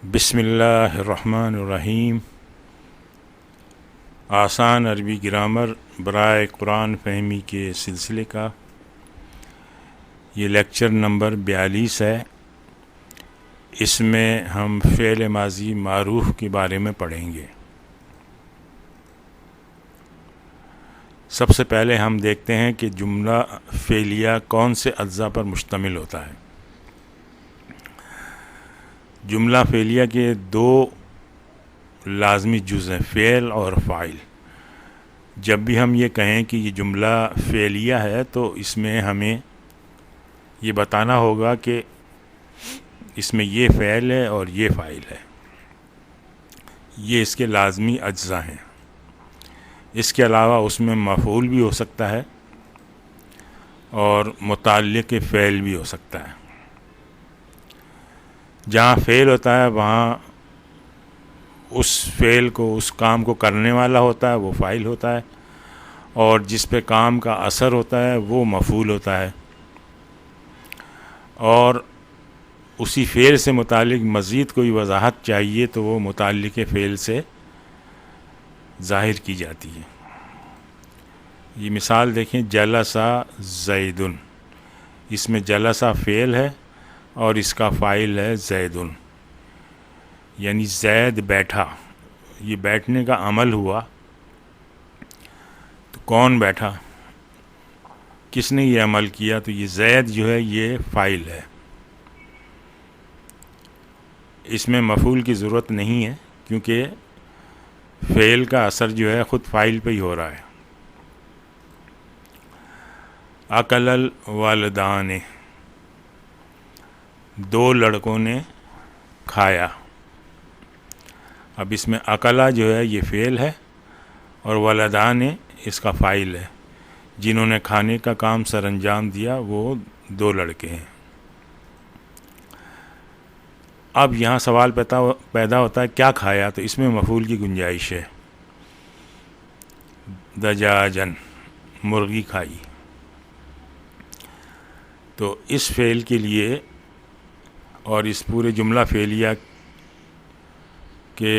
بسم اللہ الرحمن الرحیم۔ آسان عربی گرامر برائے قرآن فہمی کے سلسلے کا یہ لیکچر نمبر 42 ہے۔ اس میں ہم فعل ماضی معروف کے بارے میں پڑھیں گے۔ سب سے پہلے ہم دیکھتے ہیں کہ جملہ فعلیہ کون سے اجزاء پر مشتمل ہوتا ہے۔ جملہ فعلیہ کے دو لازمی جز ہیں، فعل اور فاعل۔ جب بھی ہم یہ کہیں کہ یہ جملہ فعلیہ ہے تو اس میں ہمیں یہ بتانا ہوگا کہ اس میں یہ فعل ہے اور یہ فاعل ہے، یہ اس کے لازمی اجزاء ہیں۔ اس کے علاوہ اس میں مفعول بھی ہو سکتا ہے اور متعلق فعل بھی ہو سکتا ہے۔ جہاں فعل ہوتا ہے وہاں اس فعل کو، اس کام کو کرنے والا ہوتا ہے، وہ فاعل ہوتا ہے، اور جس پہ کام کا اثر ہوتا ہے وہ مفعول ہوتا ہے۔ اور اسی فعل سے متعلق مزید کوئی وضاحت چاہیے تو وہ متعلق فعل سے ظاہر کی جاتی ہے۔ یہ مثال دیکھیں، جلسہ زیدن، اس میں جلسہ فعل ہے اور اس کا فاعل ہے زیدن، یعنی زید بیٹھا، یہ بیٹھنے کا عمل ہوا۔ تو کون بیٹھا، کس نے یہ عمل کیا؟ تو یہ زید جو ہے یہ فاعل ہے، اس میں مفعول کی ضرورت نہیں ہے کیونکہ فعل کا اثر جو ہے خود فاعل پہ ہی ہو رہا ہے۔ اکل الوالدان، دو لڑکوں نے کھایا۔ اب اس میں اکلا جو ہے یہ فعل ہے اور والدان اس کا فاعل ہے۔ جنہوں نے کھانے کا کام سر انجام دیا وہ دو لڑکے ہیں۔ اب یہاں سوال پیدا ہوتا ہے کیا کھایا؟ تو اس میں مفعول کی گنجائش ہے، دجاجن، مرغی کھائی۔ تو اس فعل کے لیے اور اس پورے جملہ فعلیہ کے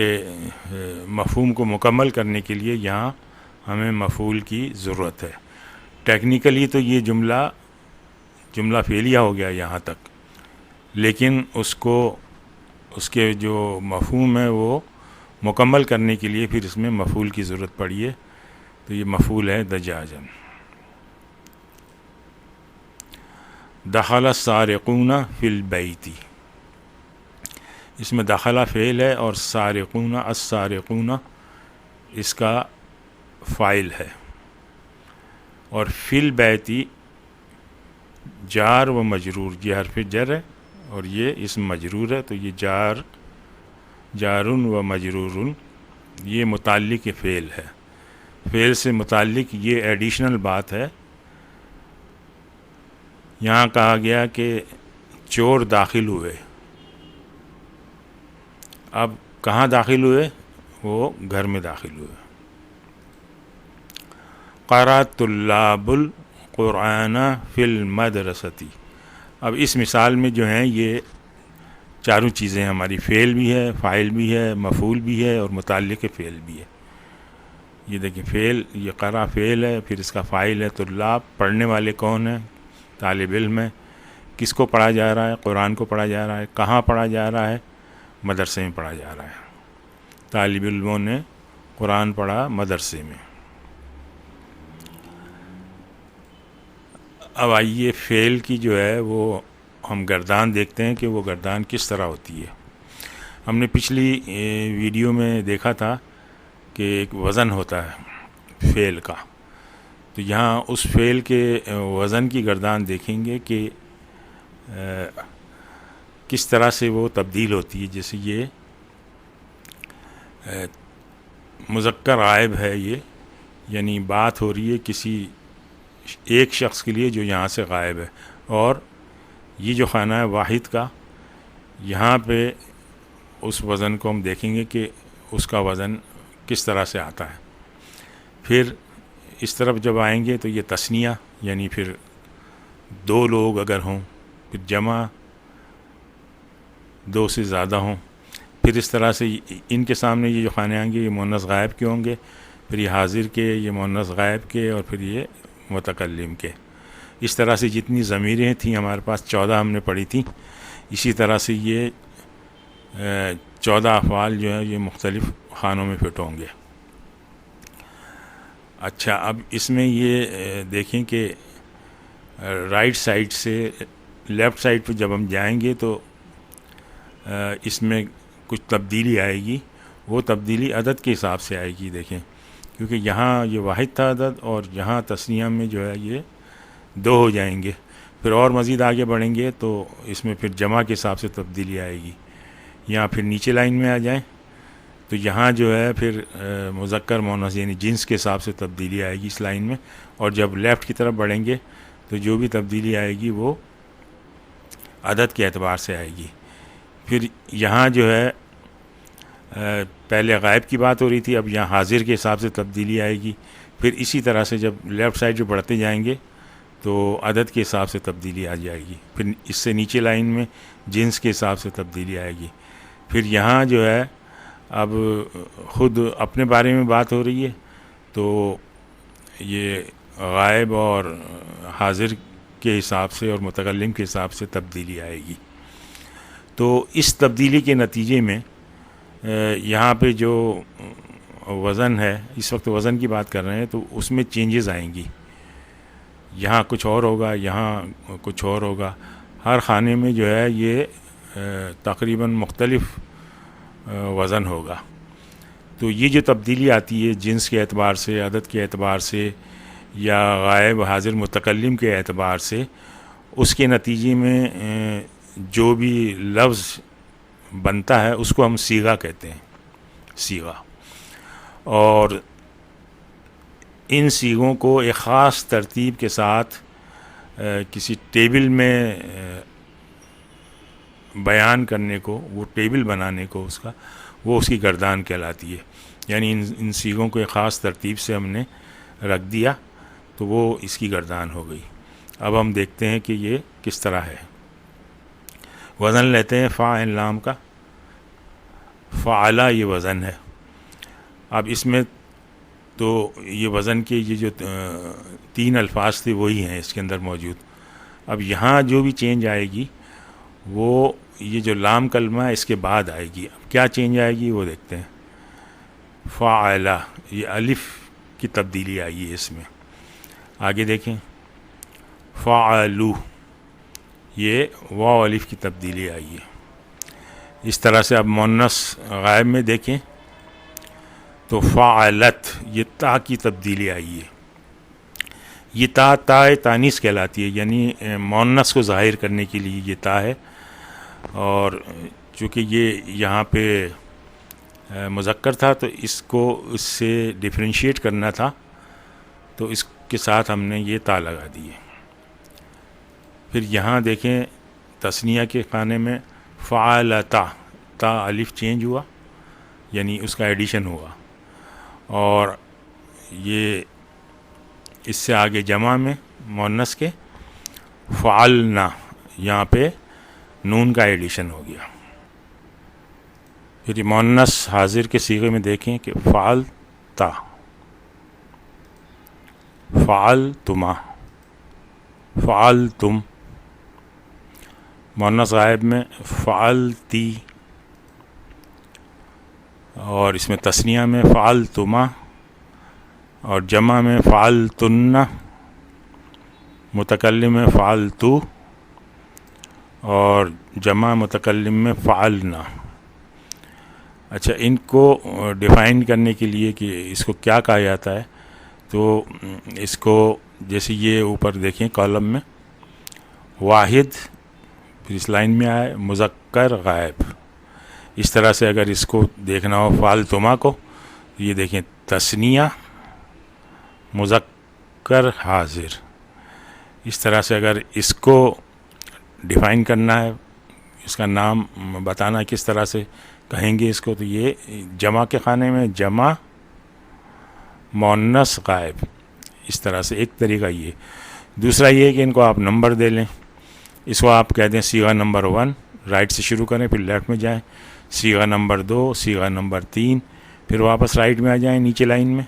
مفہوم کو مکمل کرنے کے لیے یہاں ہمیں مفعول کی ضرورت ہے۔ ٹیکنیکلی تو یہ جملہ فعلیہ ہو گیا یہاں تک، لیکن اس کے جو مفہوم ہے وہ مکمل کرنے کے لیے پھر اس میں مفعول کی ضرورت پڑی ہے۔ تو یہ مفعول ہے دجاجن۔ دخل السارقون فی البیت، اس میں دخلہ فعل ہے اور سارقون، السارقون اس کا فاعل ہے، اور فی البیت جار و مجرور، یہ حرف جر ہے اور یہ اسم مجرور ہے۔ تو یہ جارن و مجرور یہ متعلق فعل ہے۔ فعل سے متعلق یہ ایڈیشنل بات ہے، یہاں کہا گیا کہ چور داخل ہوئے۔ اب کہاں داخل ہوئے؟ وہ گھر میں داخل ہوئے۔ قرأ طلاب القرآن فی المدرسۃ، اب اس مثال میں جو ہیں یہ چاروں چیزیں ہماری، فعل بھی ہے، فاعل بھی ہے، مفعول بھی ہے اور متعلق فعل بھی ہے۔ یہ دیکھیں فعل، یہ قرأ فعل ہے، پھر اس کا فاعل ہے طلاب، پڑھنے والے کون ہیں؟ طالب علم ہے۔ کس کو پڑھا جا رہا ہے؟ قرآن کو پڑھا جا رہا ہے۔ کہاں پڑھا جا رہا ہے؟ مدرسے میں پڑھا جا رہا ہے۔ طالب علموں نے قرآن پڑھا مدرسے میں۔ اب آئیے فعل کی جو ہے وہ ہم گردان دیکھتے ہیں کہ وہ گردان کس طرح ہوتی ہے۔ ہم نے پچھلی ویڈیو میں دیکھا تھا کہ ایک وزن ہوتا ہے فعل کا، تو یہاں اس فعل کے وزن کی گردان دیکھیں گے کہ کس طرح سے وہ تبدیل ہوتی ہے۔ جیسے یہ مذکر غائب ہے، یہ یعنی بات ہو رہی ہے کسی ایک شخص کے لیے جو یہاں سے غائب ہے، اور یہ جو خانہ ہے واحد کا، یہاں پہ اس وزن کو ہم دیکھیں گے کہ اس کا وزن کس طرح سے آتا ہے۔ پھر اس طرف جب آئیں گے تو یہ تثنیہ، یعنی پھر دو لوگ اگر ہوں، پھر جمع دو سے زیادہ ہوں، پھر اس طرح سے ان کے سامنے یہ جو خانے آئیں گے یہ مؤنث غائب کے ہوں گے، پھر یہ حاضر کے، یہ مؤنث غائب کے، اور پھر یہ متکلم کے. اس طرح سے جتنی ضمیریں تھیں ہمارے پاس 14 ہم نے پڑھی تھیں، اسی طرح سے یہ 14 افعال جو ہیں یہ مختلف خانوں میں فٹ ہوں گے. اچھا، اب اس میں یہ دیکھیں کہ رائٹ سائڈ سے لیفٹ سائڈ پہ جب ہم جائیں گے تو اس میں کچھ تبدیلی آئے گی. وہ تبدیلی عدد کے حساب سے آئے گی. دیکھیں، کیونکہ یہاں یہ واحد تھا عدد، اور یہاں تثنیہ میں جو ہے یہ 2 ہو جائیں گے. پھر اور مزید آگے بڑھیں گے تو اس میں پھر جمع کے حساب سے تبدیلی آئے گی. یہاں پھر نیچے لائن میں آ جائیں تو یہاں جو ہے پھر مذکر مؤنث یعنی جنس کے حساب سے تبدیلی آئے گی اس لائن میں. اور جب لیفٹ کی طرف بڑھیں گے تو جو بھی تبدیلی آئے گی وہ عدد کے اعتبار سے آئے گی. پھر یہاں جو ہے پہلے غائب کی بات ہو رہی تھی، اب یہاں حاضر کے حساب سے تبدیلی آئے گی. پھر اسی طرح سے جب لیفٹ سائڈ جو بڑھتے جائیں گے تو عدد کے حساب سے تبدیلی آ جائے گی. پھر اس سے نیچے لائن میں جنس کے حساب سے تبدیلی آئے گی. پھر یہاں جو ہے اب خود اپنے بارے میں بات ہو رہی ہے تو یہ غائب اور حاضر کے حساب سے اور متکلم کے حساب سے تبدیلی آئے گی. تو اس تبدیلی کے نتیجے میں یہاں پہ جو وزن ہے، اس وقت وزن کی بات کر رہے ہیں، تو اس میں چینجز آئیں گی. یہاں کچھ اور ہوگا، یہاں کچھ اور ہوگا. ہر خانے میں جو ہے یہ تقریباً مختلف وزن ہوگا. تو یہ جو تبدیلی آتی ہے جنس کے اعتبار سے، عدد کے اعتبار سے، یا غائب حاضر متکلم کے اعتبار سے، اس کے نتیجے میں جو بھی لفظ بنتا ہے اس کو ہم صیغہ کہتے ہیں، صیغہ. اور ان صیغوں کو ایک خاص ترتیب کے ساتھ کسی ٹیبل میں بیان کرنے کو، وہ ٹیبل بنانے کو اس کا، وہ اس کی گردان کہلاتی ہے. یعنی ان صیغوں کو ایک خاص ترتیب سے ہم نے رکھ دیا تو وہ اس کی گردان ہو گئی. اب ہم دیکھتے ہیں کہ یہ کس طرح ہے. وزن لیتے ہیں فا عین لام کا. فعلا یہ وزن ہے. اب اس میں تو یہ وزن کے یہ جو 3 الفاظ تھے وہی ہیں اس کے اندر موجود. اب یہاں جو بھی چینج آئے گی وہ یہ جو لام کلمہ ہے اس کے بعد آئے گی. اب کیا چینج آئے گی وہ دیکھتے ہیں. فعلا، یہ الف کی تبدیلی آئی ہے اس میں. آگے دیکھیں. فعلو، یہ واو الف کی تبدیلی آئی ہے. اس طرح سے اب مؤنث غائب میں دیکھیں تو فعلت، یہ تا کی تبدیلی آئی ہے. یہ تا تانیث کہلاتی ہے، یعنی مؤنث کو ظاہر کرنے کے لیے یہ تا ہے. اور چونکہ یہ یہاں پہ مذکر تھا تو اس کو اس سے ڈیفرینشیٹ کرنا تھا، تو اس کے ساتھ ہم نے یہ تا لگا دی ہے. پھر یہاں دیکھیں تثنیہ کے خانے میں فعلتا، تا الف چینج ہوا، یعنی اس کا ایڈیشن ہوا. اور یہ اس سے آگے جمع میں مؤنث کے فعلنا، یہاں پہ نون کا ایڈیشن ہو گیا. پھر مؤنث حاضر کے صیغے میں دیکھیں کہ فعلتا، فعلتما، فعلتم. مؤنث غائب میں فعلتی، اور اس میں تثنیہ میں فعلتما، اور جمع میں فعلتن، متکلم میں فعلتو، اور جمع متکلم میں فعلنا. اچھا، ان کو ڈیفائن کرنے کے لیے کہ اس کو کیا کہا جاتا ہے، تو اس کو جیسے یہ اوپر دیکھیں کالم میں واحد، پھر اس لائن میں آئے مذکر غائب. اس طرح سے اگر اس کو دیکھنا ہو فعلتما کو، یہ دیکھیں تثنیہ مذکر حاضر. اس طرح سے اگر اس کو ڈیفائن کرنا ہے، اس کا نام بتانا کس طرح سے کہیں گے اس کو، تو یہ جمع کے خانے میں جمع مؤنث غائب. اس طرح سے ایک طریقہ یہ. دوسرا یہ کہ ان کو آپ نمبر دے لیں. اس کو آپ کہہ دیں صیغہ نمبر 1، رائٹ سے شروع کریں پھر لیفٹ میں جائیں، صیغہ نمبر 2، صیغہ نمبر 3، پھر واپس رائٹ میں آ جائیں نیچے لائن میں،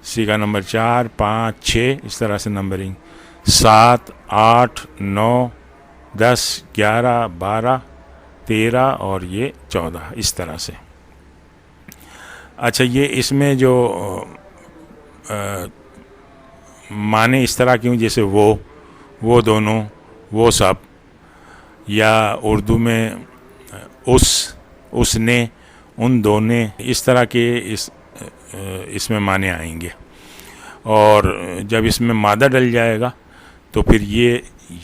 صیغہ نمبر 4، 5، 6، اس طرح سے نمبرنگ 7، 8، 9، 10، 11، 12، 13 اور یہ 14 اس طرح سے۔ اچھا یہ اس میں جو معنی اس طرح کیوں، جیسے وہ دونوں، وہ سب، یا اردو میں اس نے، ان دونوں، اس طرح کے اس میں معنی آئیں گے۔ اور جب اس میں مادہ ڈل جائے گا تو پھر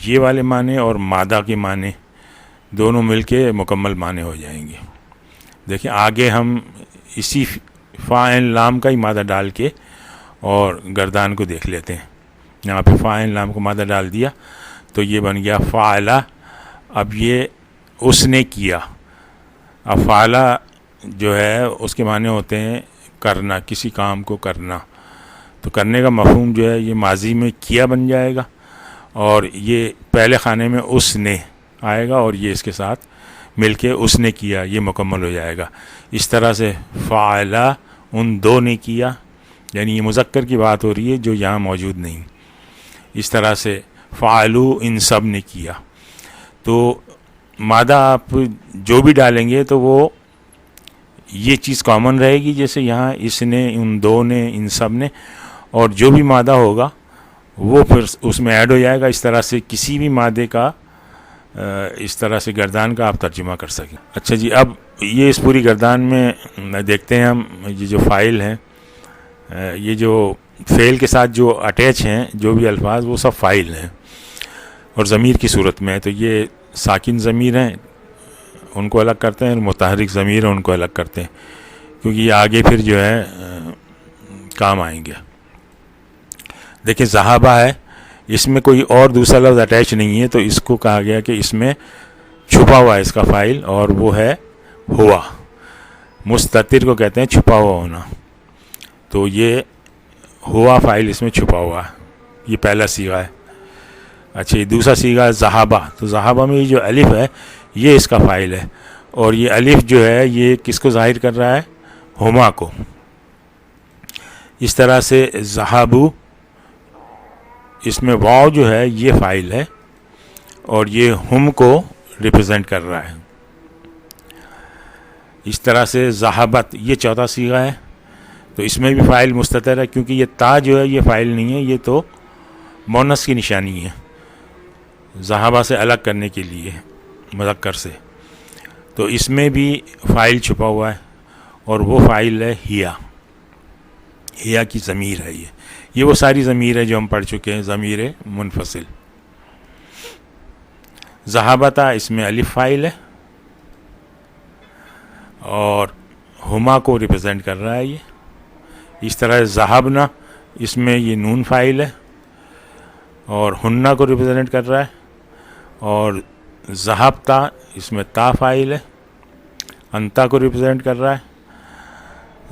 یہ والے معنی اور مادہ کے معنی دونوں مل کے مکمل معنی ہو جائیں گے۔ دیکھیں آگے ہم اسی فا عین لام کا ہی مادہ ڈال کے اور گردان کو دیکھ لیتے ہیں۔ یہاں پہ فا عین لام کو مادہ ڈال دیا تو یہ بن گیا فعلا۔ اب یہ اس نے کیا، اب فعلا جو ہے اس کے معنی ہوتے ہیں کرنا، کسی کام کو کرنا، تو کرنے کا مفہوم جو ہے یہ ماضی میں کیا بن جائے گا، اور یہ پہلے خانے میں اس نے آئے گا اور یہ اس کے ساتھ مل کے اس نے کیا، یہ مکمل ہو جائے گا۔ اس طرح سے فعلا، ان دو نے کیا، یعنی یہ مذکر کی بات ہو رہی ہے جو یہاں موجود نہیں۔ اس طرح سے فعلو، ان سب نے کیا۔ تو مادہ آپ جو بھی ڈالیں گے تو وہ یہ چیز کامن رہے گی، جیسے یہاں اس نے، ان دو نے، ان سب نے، اور جو بھی مادہ ہوگا وہ پھر اس میں ایڈ ہو جائے گا۔ اس طرح سے کسی بھی مادے کا اس طرح سے گردان کا آپ ترجمہ کر سکیں۔ اچھا جی، اب یہ اس پوری گردان میں دیکھتے ہیں ہم، یہ جو فاعل ہیں، یہ جو فعل کے ساتھ جو اٹیچ ہیں جو بھی الفاظ، وہ سب فاعل ہیں اور ضمیر کی صورت میں ہے۔ تو یہ ساکن ضمیر ہیں، ان کو الگ کرتے ہیں، متحرک ضمیر ہیں ان کو الگ کرتے ہیں، کیونکہ یہ آگے پھر جو ہے کام آئیں گے۔ دیکھیں ذہابہ ہے، اس میں کوئی اور دوسرا لفظ اٹیچ نہیں ہے، تو اس کو کہا گیا کہ اس میں چھپا ہوا ہے اس کا فاعل، اور وہ ہے ہوا۔ مستتر کو کہتے ہیں چھپا ہوا ہونا، تو یہ ہوا فاعل اس میں چھپا ہوا ہے، یہ پہلا صیغہ ہے۔ اچھا یہ دوسرا صیغہ ہے ذہابہ، تو ذہابہ میں یہ جو الف ہے یہ اس کا فاعل ہے، اور یہ الف جو ہے یہ کس کو ظاہر کر رہا ہے؟ ہما کو۔ اس طرح سے ذہابو، اس میں واو جو ہے یہ فاعل ہے اور یہ ہم کو ریپرزینٹ کر رہا ہے۔ اس طرح سے ذہابت، یہ چوتھا صیغہ ہے، تو اس میں بھی فاعل مستتر ہے، کیونکہ یہ تا جو ہے یہ فاعل نہیں ہے، یہ تو مونس کی نشانی ہے ذہابہ سے الگ کرنے کے لیے مذکر سے، تو اس میں بھی فاعل چھپا ہوا ہے، اور وہ فاعل ہے ہیا۔ ہیا کی ضمیر ہے یہ وہ ساری ضمیر ہے جو ہم پڑھ چکے ہیں، ضمیر منفصل۔ ذہابتا، اس میں الف فاعل ہے اور ہما کو ریپرزینٹ کر رہا ہے یہ۔ اس طرح ذہبنا، اس میں یہ نون فاعل ہے اور ہننا کو ریپرزینٹ کر رہا ہے، اور ذہبتا، اس میں تا فاعل ہے، انتا کو ریپرزینٹ کر رہا ہے۔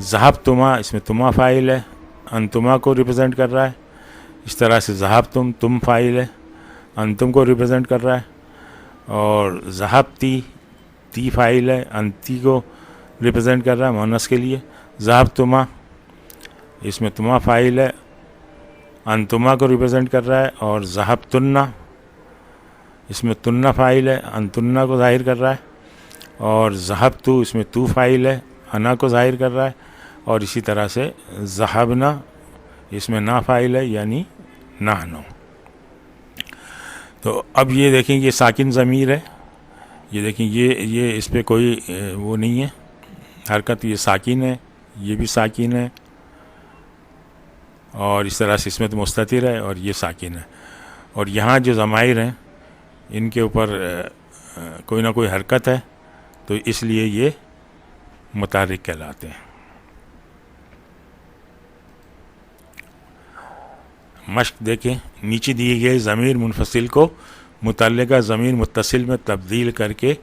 ذہبتما، اس میں تما فاعل ہے، انتما کو ریپرزینٹ کر رہا ہے۔ اس طرح سے ذہبتم، تم فاعل ہے، انتم کو ریپرزینٹ کر رہا ہے، اور ذہبتی، تی فاعل ہے، انتی کو ریپرزینٹ کر رہا ہے مؤنث کے لیے۔ ذہبتما، اس میں تما فاعل ہے، انتما کو ریپرزینٹ کر رہا ہے، اور ذہبتنا، اس میں تننا فاعل ہے، انتنا کو ظاہر کر رہا ہے، اور ذہبتو، اس میں تو فاعل ہے، انا کو ظاہر کر رہا ہے، اور اسی طرح سے ذہبنا، اس میں نا فاعل ہے، یعنی نحنو۔ تو اب یہ دیکھیں یہ ساکن ضمیر ہے، یہ دیکھیں یہ اس پہ کوئی وہ نہیں ہے حرکت، یہ ساکن ہے، یہ بھی ساکن ہے، اور اس طرح سے اس میں تو مستتر ہے اور یہ ساکن ہے، اور یہاں جو ضمائر ہیں ان کے اوپر کوئی نہ کوئی حرکت ہے، تو اس لیے یہ متحرک کہلاتے ہیں۔ مشق دیکھیں، نیچے دیے گئے ضمیر منفصل کو متعلقہ ضمیر متصل میں تبدیل کر کے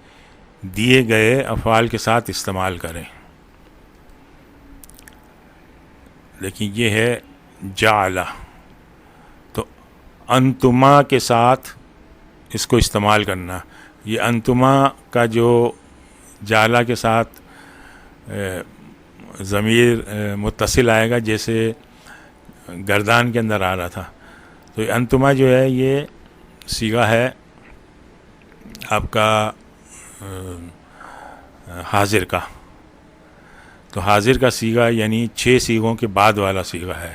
دیے گئے افعال کے ساتھ استعمال کریں۔ لیکن یہ ہے جعلہ، تو انتما کے ساتھ اس کو استعمال کرنا، یہ انتما کا جو جعلہ کے ساتھ ضمیر متصل آئے گا جیسے گردان کے اندر آ رہا تھا، تو یہ انتما جو ہے یہ صیغہ ہے آپ کا حاضر کا. تو حاضر کا صیغہ یعنی 6 صیغوں کے بعد والا صیغہ ہے،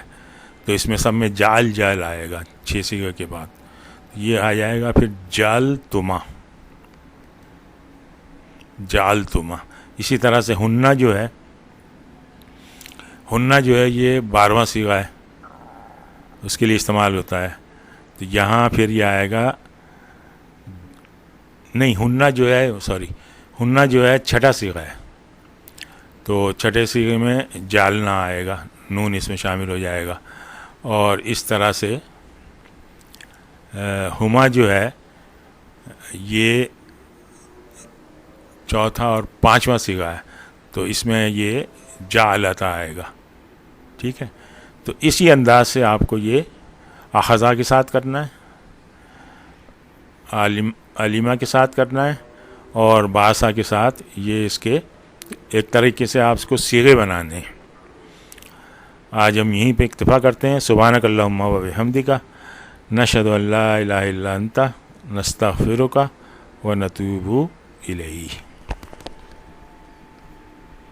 تو اس میں سب میں جعل آئے گا 6 صیغے کے بعد. یہ آ جائے گا پھر جعلتما. اسی طرح سے ہنہ جو ہے یہ 12واں صیغہ ہے، اس کے لیے استعمال ہوتا ہے. تو یہاں پھر یہ آئے گا نہیں، ہنہ جو ہے 6واں صیغہ ہے، تو 6 صیغے میں جعلنا آئے گا، نون اس میں شامل ہو جائے گا. اور اس طرح سے ہما جو ہے یہ 4تھا اور 5واں صیغہ ہے، تو اس میں یہ جعلتا آئے گا. ٹھیک ہے، تو اسی انداز سے آپ کو یہ اخذا کے ساتھ کرنا ہے، علیمہ کے ساتھ کرنا ہے، اور باسا کے ساتھ. یہ اس کے ایک طریقے سے آپ اس کو صیغے بنانے ہیں. آج ہم یہیں پہ اکتفا کرتے ہیں. سبحانک اللہم و بحمدک، نشہد ان لا الہ الا انت، نستغفرک و نتوب الیہ.